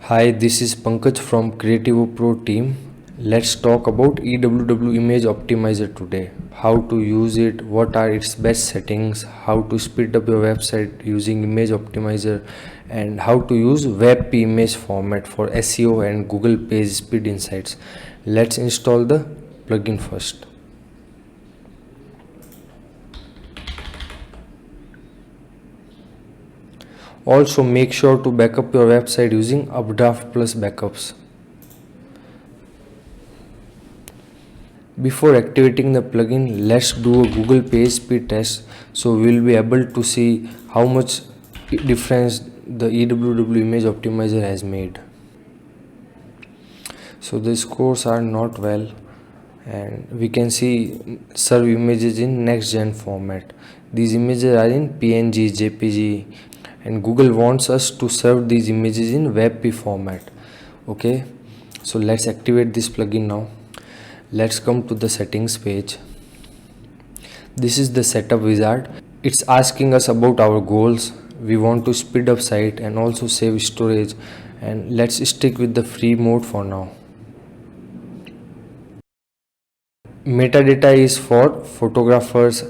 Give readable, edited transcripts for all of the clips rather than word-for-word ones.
Hi, this is Pankaj from Creativo Pro team. Let's talk about EWW Image Optimizer today. How to use it, what are its best settings, how to speed up your website using Image Optimizer, and how to use WebP image format for SEO and Google Page Speed Insights. Let's install the plugin first. Also, make sure to backup your website using Updraft Plus backups. Before activating the plugin, let's do a Google Page Speed test so we'll be able to see how much difference the EWW Image Optimizer has made. So the scores are not well, and we can see serve images in next gen format. These images are in PNG, JPG, and Google wants us to serve these images in WebP format. Okay, so let's activate this plugin now. Let's come to the settings page. This is the setup wizard. It's asking us about our goals. We want to speed up site and also save storage, and let's stick with the free mode for now. Metadata is for photographers.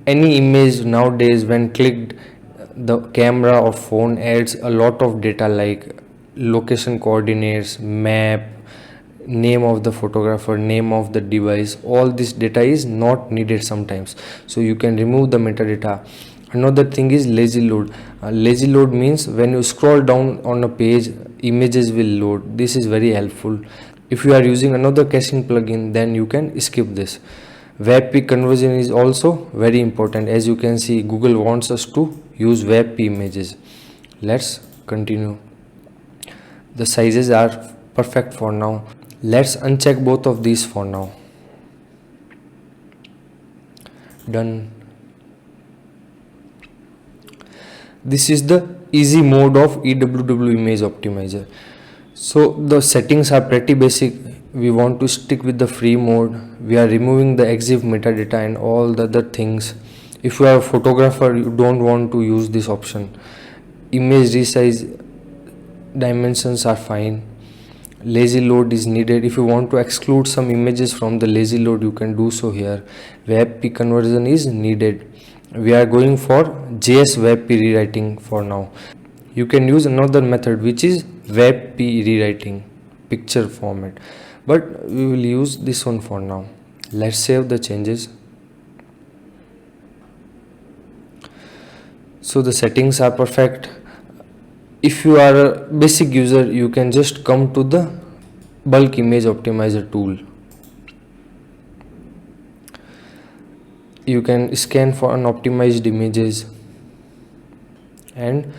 Any image nowadays when clicked, the camera or phone adds a lot of data like location coordinates, map, name of the photographer, name of the device. All this data is not needed sometimes, so you can remove the metadata. Another thing is lazy load. Lazy load means when you scroll down on a page, images will load. This is very helpful. If you are using another caching plugin, then you can skip this. WebP conversion is also very important. As you can see, Google wants us to use WebP images. Let's continue. The sizes are perfect for now. Let's uncheck both of these for now. Done. This is the easy mode of EWW Image Optimizer. So the settings are pretty basic. We want to stick with the free mode. We are removing the EXIF metadata and all the other things. If you are a photographer, you don't want to use this option. Image resize dimensions are fine. Lazy load is needed. If you want to exclude some images from the lazy load, you can do so here. WebP conversion is needed. We are going for JS WebP rewriting for now. You can use another method which is WebP rewriting picture format, but we will use this one for now. Let's save the changes. So the settings are perfect. If you are a basic user, you can just come to the bulk image optimizer tool. You can scan for unoptimized images, and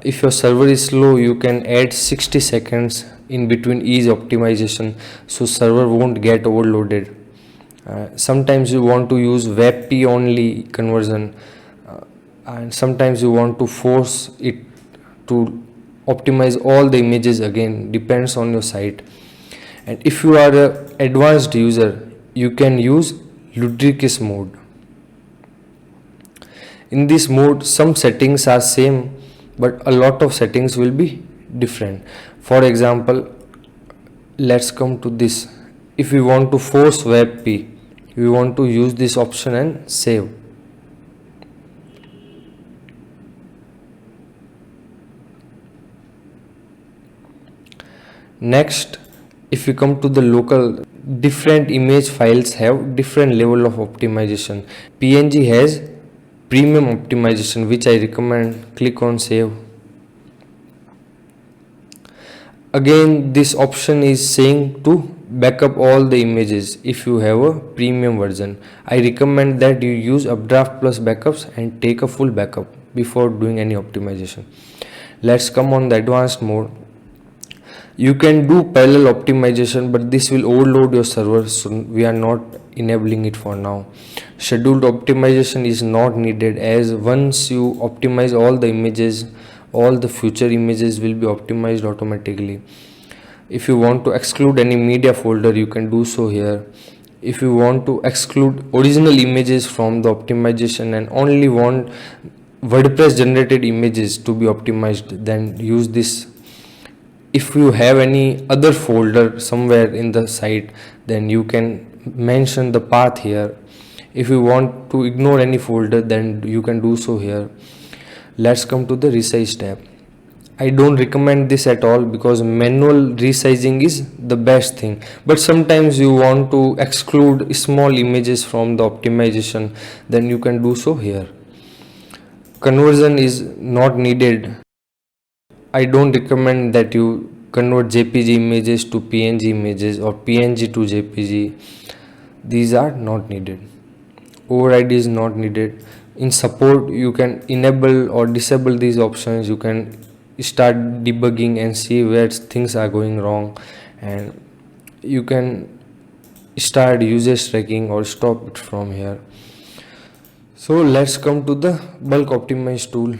if your server is slow, you can add 60 seconds in between each optimization so server won't get overloaded. Sometimes you want to use WebP only conversion, and sometimes you want to force it to optimize all the images again. Depends on your site. And if you are an advanced user, you can use Ludicrous mode. In this mode, some settings are same, but a lot of settings will be different. For example, let's come to this. If we want to force WebP, we want to use this option and save. Next, if we come to the local, different image files have different level of optimization. PNG has premium optimization, which I recommend. Click on save. Again, this option is saying to backup all the images if you have a premium version. I recommend that you use Updraft Plus backups and take a full backup before doing any optimization. Let's come on the advanced mode. You can do parallel optimization, but this will overload your server, so we are not enabling it for now. Scheduled optimization is not needed, as once you optimize all the images, all the future images will be optimized automatically. If you want to exclude any media folder, you can do so here. If you want to exclude original images from the optimization and only want WordPress generated images to be optimized, then use this If you have any other folder somewhere in the site, then you can mention the path here. If you want to ignore any folder, then you can do so here. Let's come to the resize tab. I don't recommend this at all because manual resizing is the best thing, but sometimes you want to exclude small images from the optimization, then you can do so here. Conversion is not needed. I don't recommend that you convert JPG images to PNG images or PNG to JPG. These are not needed. Override is not needed. In support, you can enable or disable these options. You can start debugging and see where things are going wrong, and you can start usage tracking or stop it from here. So let's come to the bulk optimize tool.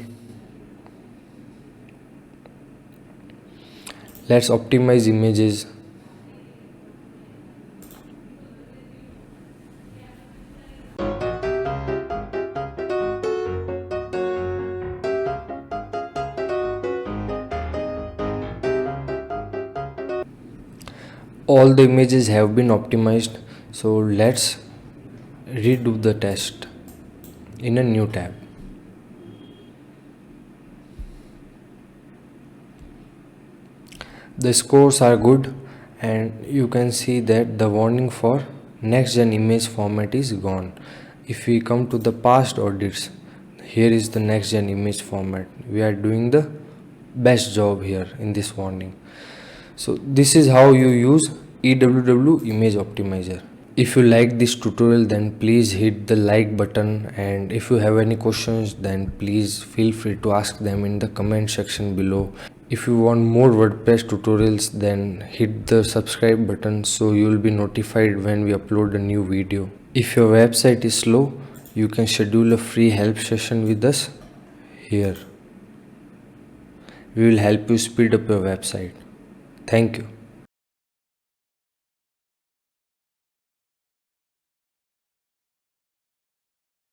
Let's optimize images. All the images have been optimized, so let's redo the test in a new tab. The scores are good, and you can see that the warning for next gen image format is gone. If we come to the past audits, here is the next gen image format. We are doing the best job here in this warning. So this is how you use EWW image optimizer. If you like this tutorial, then please hit the like button, and if you have any questions, then please feel free to ask them in the comment section below. If you want more WordPress tutorials, then hit the subscribe button so you will be notified when we upload a new video. If your website is slow, you can schedule a free help session with us here. We will help you speed up your website. Thank you.